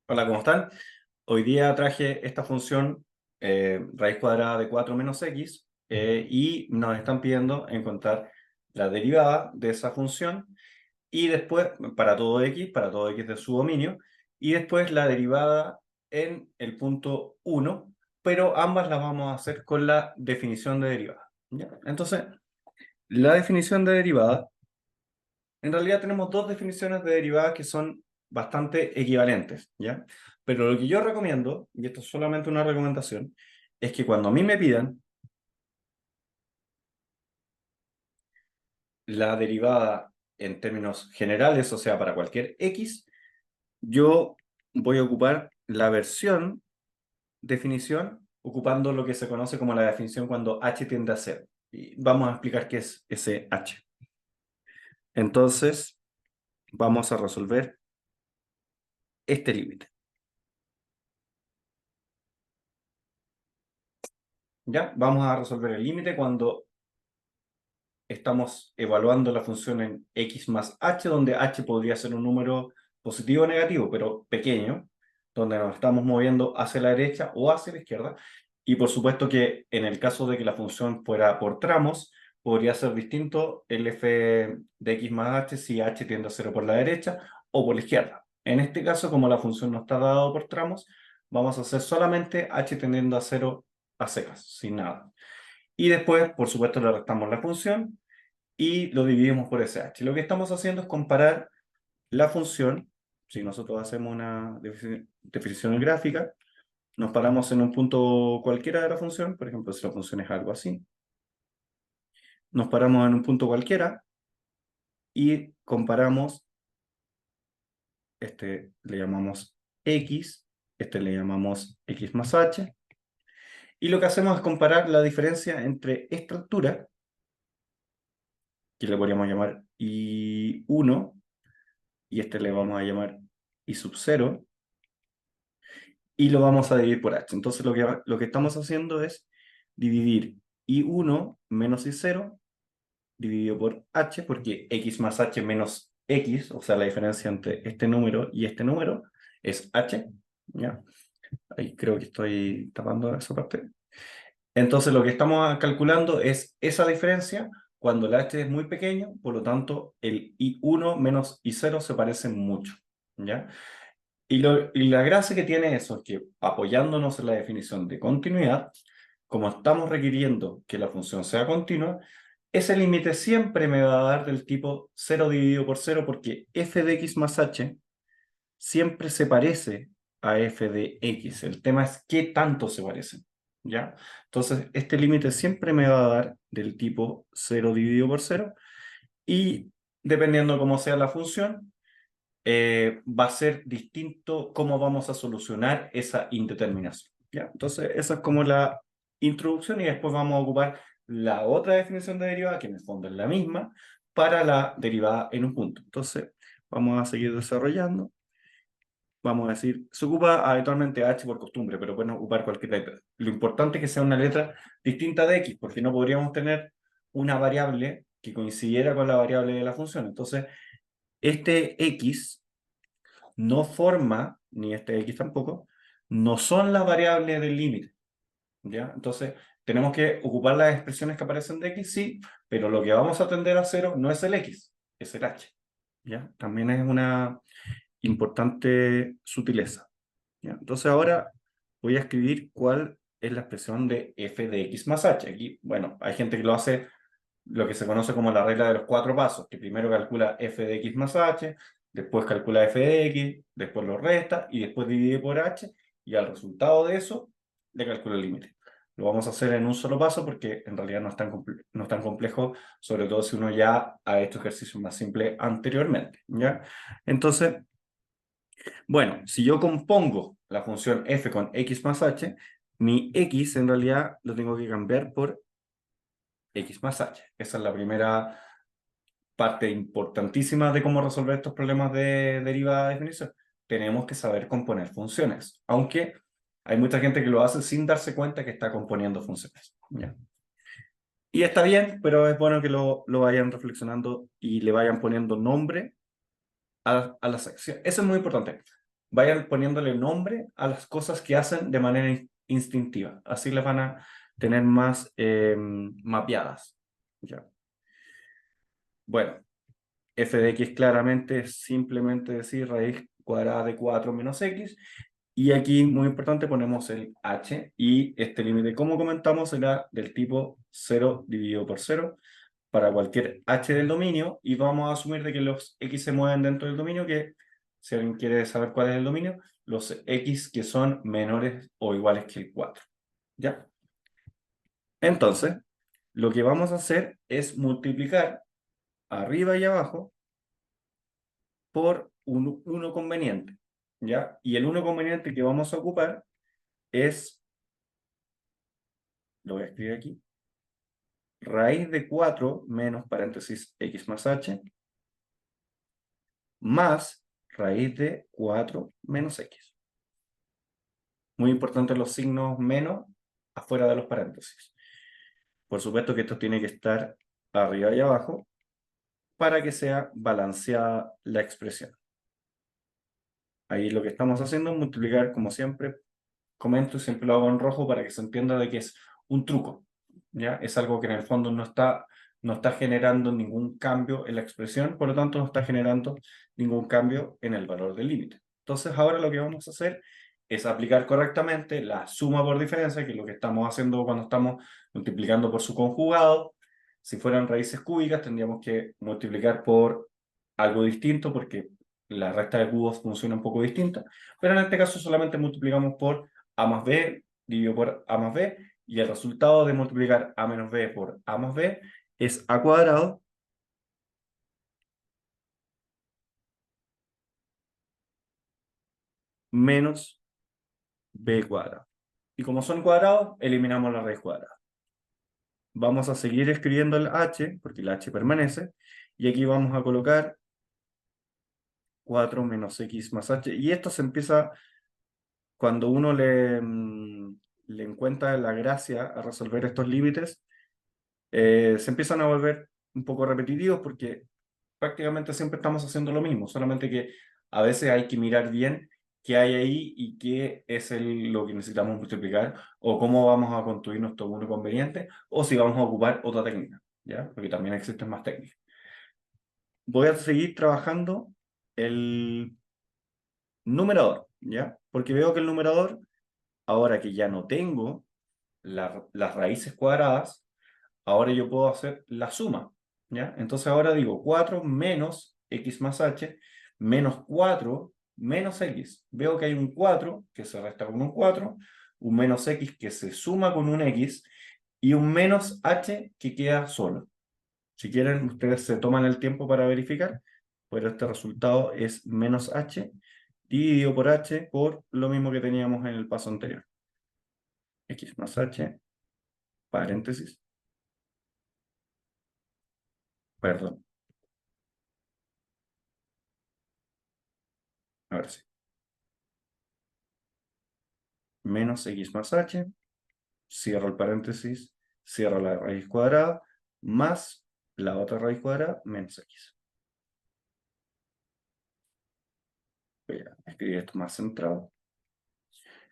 Hola, ¿cómo están? Hoy día traje esta función raíz cuadrada de 4 menos x y nos están pidiendo encontrar la derivada de esa función y después para todo x de su dominio, y después la derivada en el punto 1, pero ambas las vamos a hacer con la definición de derivada. ¿Ya? Entonces, la definición de derivada, en realidad tenemos dos definiciones de derivadas que son bastante equivalentes, ¿ya? Pero lo que yo recomiendo, y esto es solamente una recomendación, es que cuando a mí me pidan la derivada en términos generales, o sea, para cualquier x, yo voy a ocupar la versión definición ocupando lo que se conoce como la definición cuando h tiende a 0. Y vamos a explicar qué es ese h. Entonces, vamos a resolver este límite. ¿Ya? Vamos a resolver el límite cuando estamos evaluando la función en x más h, donde h podría ser un número positivo o negativo, pero pequeño, donde nos estamos moviendo hacia la derecha o hacia la izquierda. Y por supuesto que en el caso de que la función fuera por tramos, podría ser distinto el f de x más h si h tiende a 0 por la derecha o por la izquierda. En este caso, como la función no está dada por tramos, vamos a hacer solamente h tendiendo a 0 a secas, sin nada. Y después, por supuesto, le restamos la función y lo dividimos por SH. Lo que estamos haciendo es comparar la función. Si nosotros hacemos una definición gráfica, nos paramos en un punto cualquiera de la función, por ejemplo, si la función es algo así, nos paramos en un punto cualquiera y comparamos, este le llamamos x, este le llamamos x más h, y lo que hacemos es comparar la diferencia entre esta altura, que le podríamos llamar i1, y este le vamos a llamar i sub 0, y lo vamos a dividir por h. Entonces lo que estamos haciendo es dividir i1 menos i0 dividido por h, porque x más h menos x, o sea, la diferencia entre este número y este número, es h. ¿Ya? Ahí creo que estoy tapando esa parte. Entonces lo que estamos calculando es esa diferencia cuando el h es muy pequeño, por lo tanto el i1 menos i0 se parecen mucho. ¿Ya? Y la gracia que tiene eso es que, apoyándonos en la definición de continuidad, como estamos requiriendo que la función sea continua, ese límite siempre me va a dar del tipo 0 dividido por 0, porque f de x más h siempre se parece a f de x. El tema es qué tanto se parecen, ¿ya? Entonces, este límite siempre me va a dar del tipo 0 dividido por 0, y dependiendo cómo sea la función, va a ser distinto cómo vamos a solucionar esa indeterminación. ¿Ya? Entonces, esa es como la introducción, y después vamos a ocupar la otra definición de derivada, que en el fondo es la misma, para la derivada en un punto. Entonces, vamos a seguir desarrollando. Vamos a decir, se ocupa habitualmente h por costumbre, pero pueden ocupar cualquier letra. Lo importante es que sea una letra distinta de x, porque no podríamos tener una variable que coincidiera con la variable de la función. Entonces, este x no forma, ni este x tampoco, no son las variables del límite, ¿ya? Entonces, tenemos que ocupar las expresiones que aparecen de x, sí, pero lo que vamos a tender a cero no es el x, es el h, ¿ya? También es una importante sutileza, ¿ya? Entonces, ahora voy a escribir cuál es la expresión de f de x más h. Aquí, bueno, hay gente que lo hace lo que se conoce como la regla de los 4 pasos, que primero calcula f de x más h, después calcula f de x, después lo resta y después divide por h, y al resultado de eso le calcula el límite. Lo vamos a hacer en un solo paso porque en realidad no es tan complejo, sobre todo si uno ya ha hecho ejercicios más simples anteriormente, ¿ya? Entonces, bueno, si yo compongo la función f con x más h, mi x en realidad lo tengo que cambiar por x más h. Esa es la primera parte importantísima de cómo resolver estos problemas de derivada de definición. Tenemos que saber componer funciones, aunque hay mucha gente que lo hace sin darse cuenta que está componiendo funciones, ¿ya? Y está bien, pero es bueno que lo vayan reflexionando y le vayan poniendo nombre a la sección. Eso es muy importante. vayan poniéndole nombre a las cosas que hacen de manera instintiva. Así las van a tener más mapeadas. ¿Ya? Bueno, f de x claramente es simplemente decir raíz cuadrada de 4 menos x. Y aquí, muy importante, ponemos el h. Y este límite, como comentamos, será del tipo 0 dividido por 0 para cualquier h del dominio. Y vamos a asumir de que los x se mueven dentro del dominio, que si alguien quiere saber cuál es el dominio, los x que son menores o iguales que el 4. ¿Ya? Entonces, lo que vamos a hacer es multiplicar arriba y abajo por un 1 conveniente, ¿ya? Y el 1 conveniente que vamos a ocupar es, lo voy a escribir aquí, raíz de 4 menos paréntesis x más h, más raíz de 4 menos x. Muy importante los signos menos afuera de los paréntesis. Por supuesto que esto tiene que estar arriba y abajo para que sea balanceada la expresión. Ahí lo que estamos haciendo es multiplicar, como siempre, comento y siempre lo hago en rojo para que se entienda de que es un truco, ¿ya? Es algo que en el fondo no está generando ningún cambio en la expresión, por lo tanto no está generando ningún cambio en el valor del límite. Entonces ahora lo que vamos a hacer es aplicar correctamente la suma por diferencia, que es lo que estamos haciendo cuando estamos multiplicando por su conjugado. Si fueran raíces cúbicas, tendríamos que multiplicar por algo distinto, porque la recta de cubos funciona un poco distinta, pero en este caso solamente multiplicamos por a más b dividido por a más b, y el resultado de multiplicar a menos b por a más b es a cuadrado menos b cuadrado. Y como son cuadrados, eliminamos la raíz cuadrada. Vamos a seguir escribiendo el h, porque el h permanece, y aquí vamos a colocar 4 menos x más h, y esto se empieza cuando uno le encuentra la gracia a resolver estos límites, se empiezan a volver un poco repetitivos porque prácticamente siempre estamos haciendo lo mismo, solamente que a veces hay que mirar bien qué hay ahí y qué es lo que necesitamos multiplicar, o cómo vamos a construir nuestro número conveniente, o si vamos a ocupar otra técnica, ¿ya? Porque también existen más técnicas. Voy a seguir trabajando el numerador, ¿ya? Porque veo que el numerador, ahora que ya no tengo las raíces cuadradas, ahora yo puedo hacer la suma, ¿ya? Entonces ahora digo 4 menos x más h menos 4 menos x. Veo que hay un 4 que se resta con un 4, un menos x que se suma con un x y un menos h que queda solo. Si quieren, ustedes se toman el tiempo para verificar, pero este resultado es menos h dividido por h por lo mismo que teníamos en el paso anterior. X más h, paréntesis, perdón, ahora sí. Menos x más h, cierro el paréntesis, cierro la raíz cuadrada, más la otra raíz cuadrada, menos x. Voy a escribir esto más centrado.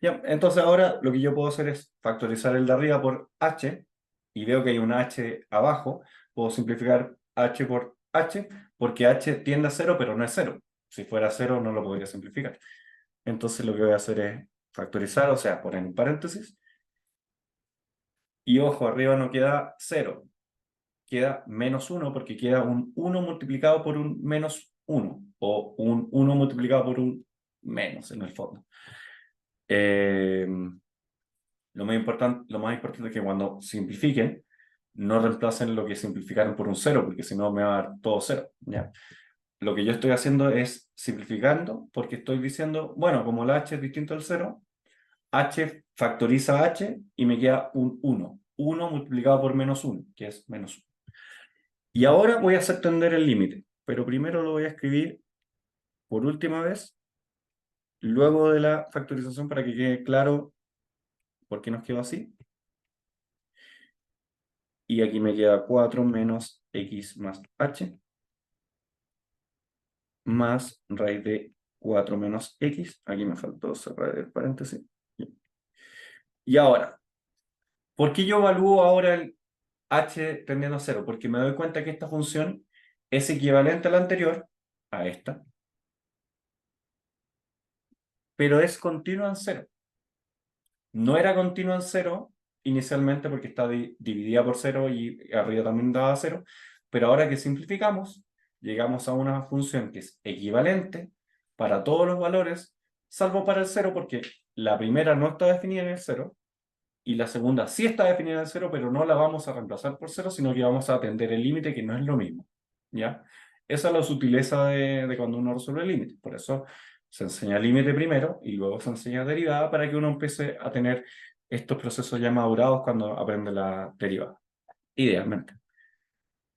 Ya, entonces ahora lo que yo puedo hacer es factorizar el de arriba por h, y veo que hay un h abajo. Puedo simplificar h por h, porque h tiende a 0, pero no es 0. Si fuera 0 no lo podría simplificar. Entonces lo que voy a hacer es factorizar, o sea, poner en paréntesis. Y ojo, arriba no queda 0, queda menos 1, porque queda un 1 multiplicado por un menos 1, o un 1 multiplicado por un menos, en el fondo. Lo más importante es que cuando simplifiquen, no reemplacen lo que simplificaron por un 0, porque si no me va a dar todo 0, ¿ya? Lo que yo estoy haciendo es simplificando, porque estoy diciendo, bueno, como la h es distinto al 0, h factoriza h y me queda un 1. 1 multiplicado por menos 1, que es menos 1. Y ahora voy a hacer tender el límite, pero primero lo voy a escribir por última vez, luego de la factorización, para que quede claro por qué nos quedó así. Y aquí me queda 4 menos x más h, más raíz de 4 menos x. Aquí me faltó cerrar el paréntesis. Y ahora, ¿por qué yo evalúo ahora el h tendiendo a 0? Porque me doy cuenta que esta función es equivalente a la anterior, a esta, pero es continua en 0. No era continua en 0 inicialmente porque está dividida por 0 y arriba también daba 0, pero ahora que simplificamos, llegamos a una función que es equivalente para todos los valores, salvo para el 0, porque la primera no está definida en el 0 y la segunda sí está definida en el 0, pero no la vamos a reemplazar por 0, sino que vamos a atender el límite, que no es lo mismo. ¿Ya? Esa es la sutileza de cuando uno resuelve el límite. Por eso se enseña límite primero y luego se enseña derivada para que uno empiece a tener estos procesos ya madurados cuando aprende la derivada, idealmente.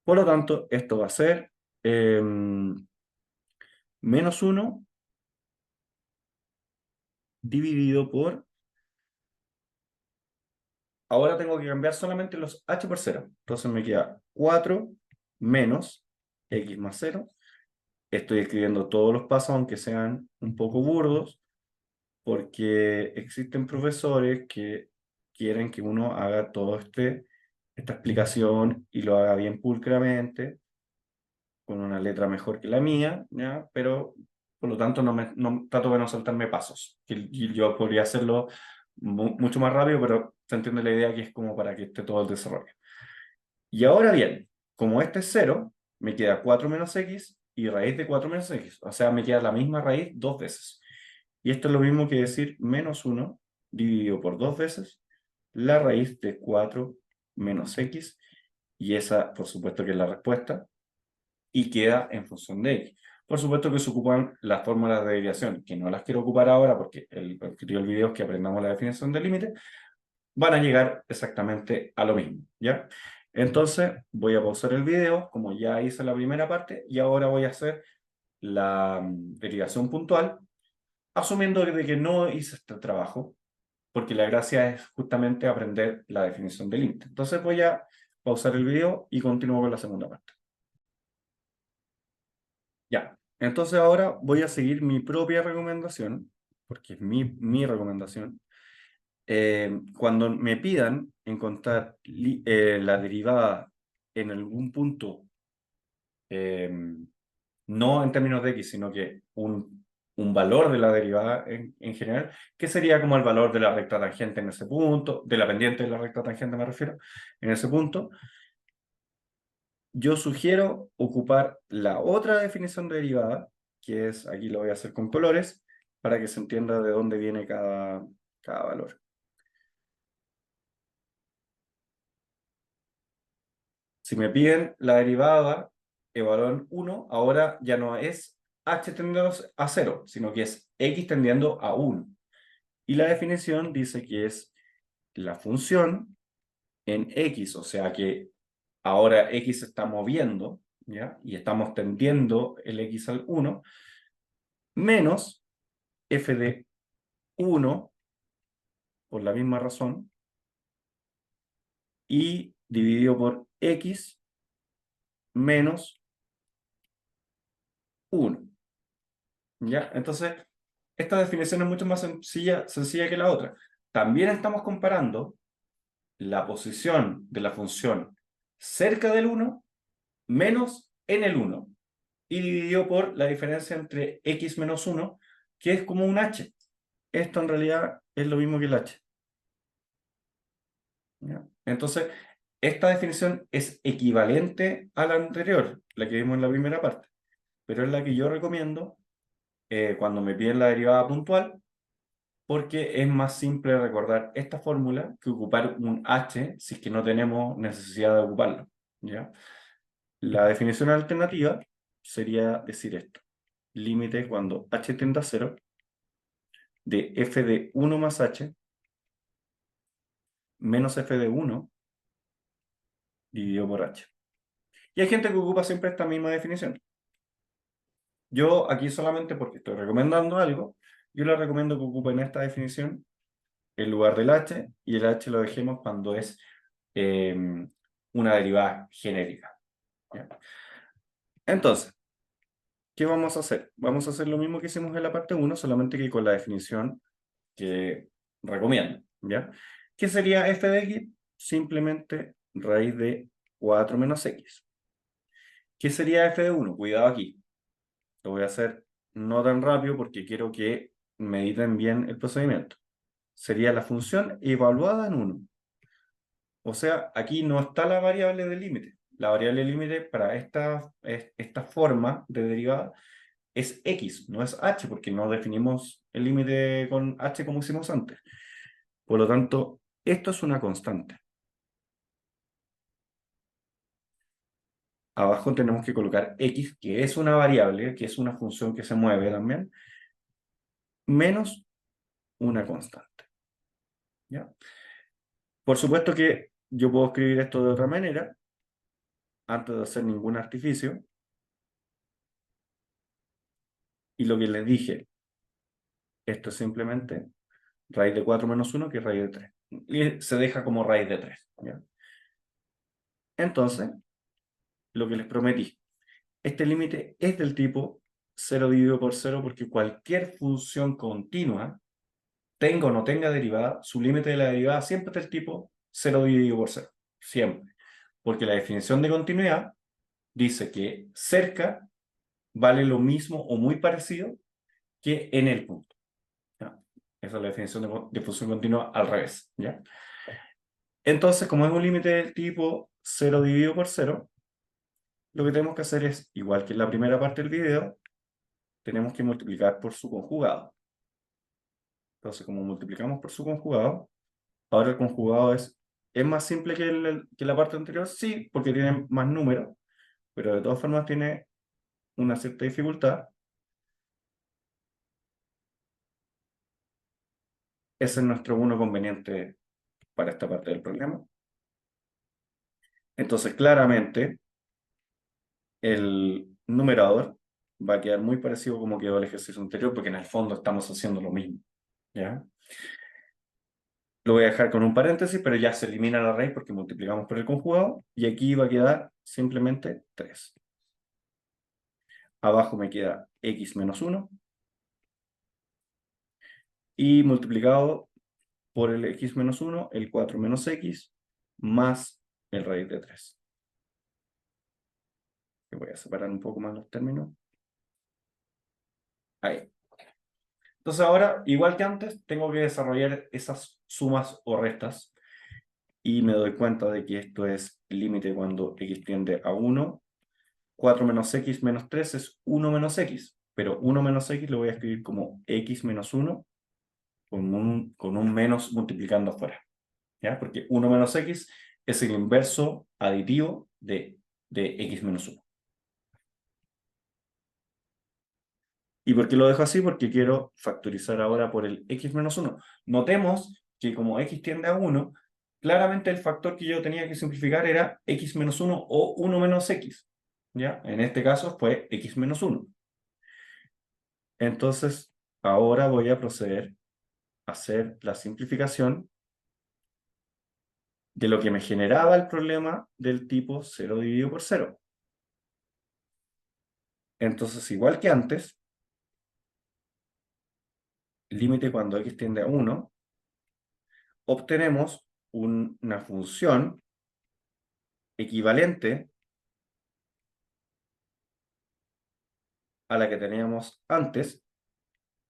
Por lo tanto, esto va a ser menos 1 dividido por... Ahora tengo que cambiar solamente los h por 0. Entonces me queda 4 menos x más 0. Estoy escribiendo todos los pasos, aunque sean un poco burdos, porque existen profesores que quieren que uno haga todo esta explicación y lo haga bien pulcramente, con una letra mejor que la mía, ¿ya? Pero por lo tanto no trato de no saltarme pasos. Y yo podría hacerlo mucho más rápido, pero se entiende la idea que es como para que esté todo el desarrollo. Y ahora bien, como este es 0, me queda 4 menos x y raíz de 4 menos x. O sea, me queda la misma raíz dos veces. Y esto es lo mismo que decir menos 1 dividido por dos veces la raíz de 4 menos x. Y esa, por supuesto, que es la respuesta. Y queda en función de x. Por supuesto que se ocupan las fórmulas de desviación, que no las quiero ocupar ahora porque el objetivo del video es que aprendamos la definición del límite. Van a llegar exactamente a lo mismo, ¿ya? Entonces voy a pausar el video, como ya hice la primera parte, y ahora voy a hacer la derivación puntual, asumiendo de que no hice este trabajo, porque la gracia es justamente aprender la definición del límite. Entonces voy a pausar el video y continúo con la segunda parte. Ya, entonces ahora voy a seguir mi propia recomendación, porque es mi recomendación. Cuando me pidan encontrar la derivada en algún punto, eh, no en términos de x, sino que un valor de la derivada en general, que sería como el valor de la recta tangente en ese punto, de la pendiente de la recta tangente me refiero, en ese punto, yo sugiero ocupar la otra definición de derivada, que es, aquí lo voy a hacer con colores, para que se entienda de dónde viene cada valor. Si me piden la derivada, evalúan 1, ahora ya no es h tendiendo a 0, sino que es x tendiendo a 1. Y la definición dice que es la función en x, o sea que ahora x se está moviendo, ¿ya? Y estamos tendiendo el x al 1, menos f de 1, por la misma razón, y dividido por x menos 1. ¿Ya? Entonces, esta definición es mucho más sencilla que la otra. También estamos comparando la posición de la función cerca del 1 menos en el 1 y dividido por la diferencia entre x menos 1, que es como un h. Esto en realidad es lo mismo que el h. ¿Ya? Entonces, esta definición es equivalente a la anterior, la que vimos en la primera parte, pero es la que yo recomiendo cuando me piden la derivada puntual, porque es más simple recordar esta fórmula que ocupar un h si es que no tenemos necesidad de ocuparlo, ¿ya? La definición alternativa sería decir esto: límite cuando h tiende a 0 de f de 1 más h menos f de 1 dividido por h. Y hay gente que ocupa siempre esta misma definición. Yo aquí solamente porque estoy recomendando algo, yo les recomiendo que ocupen esta definición en lugar del h, y el h lo dejemos cuando es eh, una derivada genérica, ¿ya? Entonces, ¿qué vamos a hacer? Vamos a hacer lo mismo que hicimos en la parte 1, solamente que con la definición que recomiendo, ¿ya? ¿Qué sería f de x? Simplemente raíz de 4 menos x. ¿Qué sería f de 1? Cuidado aquí. Lo voy a hacer no tan rápido porque quiero que mediten bien el procedimiento. Sería la función evaluada en 1. O sea, aquí no está la variable de límite. La variable de límite para esta forma de derivada es x, no es h, porque no definimos el límite con h como hicimos antes. Por lo tanto, esto es una constante. Abajo tenemos que colocar x, que es una variable, que es una función que se mueve también, menos una constante. ¿Ya? Por supuesto que yo puedo escribir esto de otra manera, antes de hacer ningún artificio. Y lo que les dije, esto es simplemente raíz de 4 menos 1, que es raíz de 3. Y se deja como raíz de 3. ¿Ya? Entonces, lo que les prometí, este límite es del tipo 0 dividido por 0 porque cualquier función continua, tenga o no tenga derivada, su límite de la derivada siempre es del tipo 0 dividido por 0. Siempre. Porque la definición de continuidad dice que cerca vale lo mismo o muy parecido que en el punto. ¿Ya? Esa es la definición de función continua al revés. ¿Ya? Entonces, como es un límite del tipo 0 dividido por 0, lo que tenemos que hacer es, igual que en la primera parte del video, tenemos que multiplicar por su conjugado. Entonces, como multiplicamos por su conjugado, ahora el conjugado ¿es más simple que la parte anterior? Sí, porque tiene más números, pero de todas formas tiene una cierta dificultad. Ese es nuestro uno conveniente para esta parte del problema. Entonces, claramente, el numerador va a quedar muy parecido como quedó el ejercicio anterior, porque en el fondo estamos haciendo lo mismo. ¿Ya? Lo voy a dejar con un paréntesis, pero ya se elimina la raíz porque multiplicamos por el conjugado, y aquí va a quedar simplemente 3. Abajo me queda x menos 1, y multiplicado por el x menos 1, el 4 menos x, más el raíz de 3. Voy a separar un poco más los términos. Ahí. Entonces ahora, igual que antes, tengo que desarrollar esas sumas o restas, y me doy cuenta de que esto es el límite cuando x tiende a 1. 4 menos x menos 3 es 1 menos x, pero 1 menos x lo voy a escribir como x menos 1 con un menos multiplicando afuera, ¿ya? Porque 1 menos x es el inverso aditivo de x menos 1. ¿Y por qué lo dejo así? Porque quiero factorizar ahora por el x menos 1. Notemos que como x tiende a 1, claramente el factor que yo tenía que simplificar era x menos 1 o 1 menos x. ¿Ya? En este caso fue x menos 1. Entonces, ahora voy a proceder a hacer la simplificación de lo que me generaba el problema del tipo 0 dividido por 0. Entonces, igual que antes, límite cuando x tiende a 1, obtenemos una función equivalente a la que teníamos antes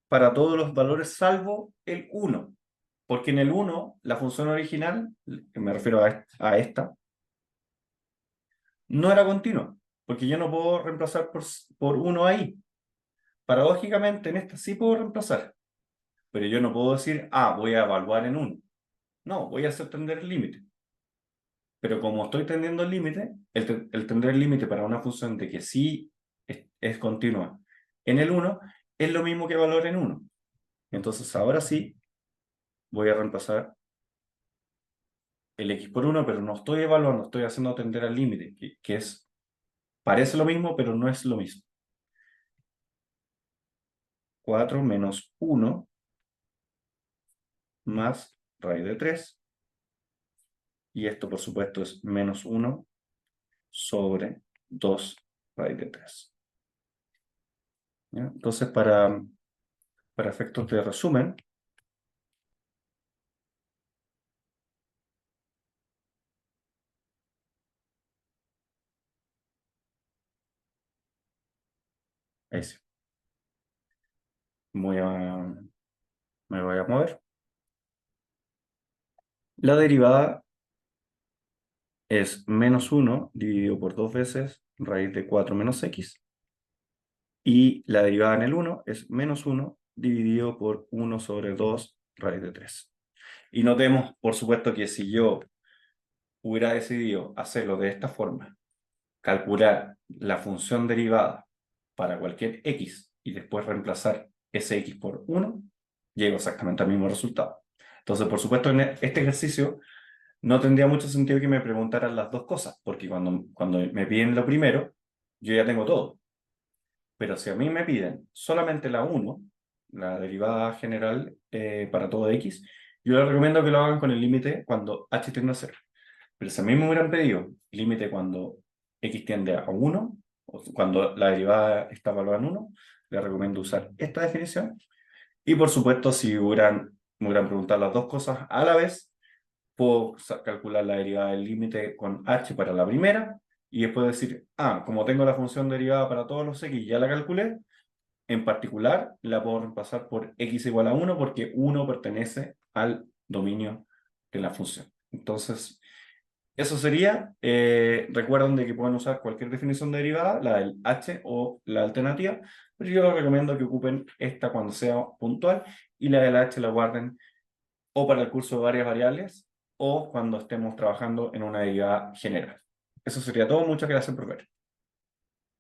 para todos los valores salvo el 1. Porque en el 1, la función original, me refiero a esta, no era continua, porque yo no puedo reemplazar por 1 ahí. Paradójicamente, en esta sí puedo reemplazar, pero yo no puedo decir, voy a evaluar en 1. No, voy a hacer tender el límite. Pero como estoy tendiendo el límite, el tender el límite para una función de que sí es continua en el 1, es lo mismo que evaluar en 1. Entonces ahora sí voy a reemplazar el x por 1, pero no estoy evaluando, estoy haciendo tender al límite, que parece lo mismo, pero no es lo mismo. 4 menos 1 más raíz de 3, y esto por supuesto es menos 1 sobre 2 raíz de 3. ¿Ya? Entonces, para efectos de resumen, ahí sí, voy a, me voy a mover. La derivada es -1 dividido por 2 veces raíz de 4 menos x. Y la derivada en el 1 es -1 dividido por 1 sobre 2 raíz de 3. Y notemos, por supuesto, que si yo hubiera decidido hacerlo de esta forma, calcular la función derivada para cualquier x y después reemplazar ese x por 1, llego exactamente al mismo resultado. Entonces, por supuesto, en este ejercicio no tendría mucho sentido que me preguntaran las dos cosas, porque cuando me piden lo primero, yo ya tengo todo. Pero si a mí me piden solamente la 1, la derivada general para todo x, yo les recomiendo que lo hagan con el límite cuando h tiende a 0. Pero si a mí me hubieran pedido límite cuando x tiende a 1, o cuando la derivada está evaluada en 1, les recomiendo usar esta definición. Y por supuesto, si me hubieran preguntado las dos cosas a la vez, puedo calcular la derivada del límite con h para la primera y después decir, como tengo la función derivada para todos los x, ya la calculé, en particular la puedo reemplazar por x igual a 1 porque 1 pertenece al dominio de la función. Entonces, eso sería, recuerden de que pueden usar cualquier definición de derivada, la del h o la alternativa, pero yo les recomiendo que ocupen esta cuando sea puntual y la del h la guarden o para el curso de varias variables o cuando estemos trabajando en una derivada general. Eso sería todo. Muchas gracias por ver.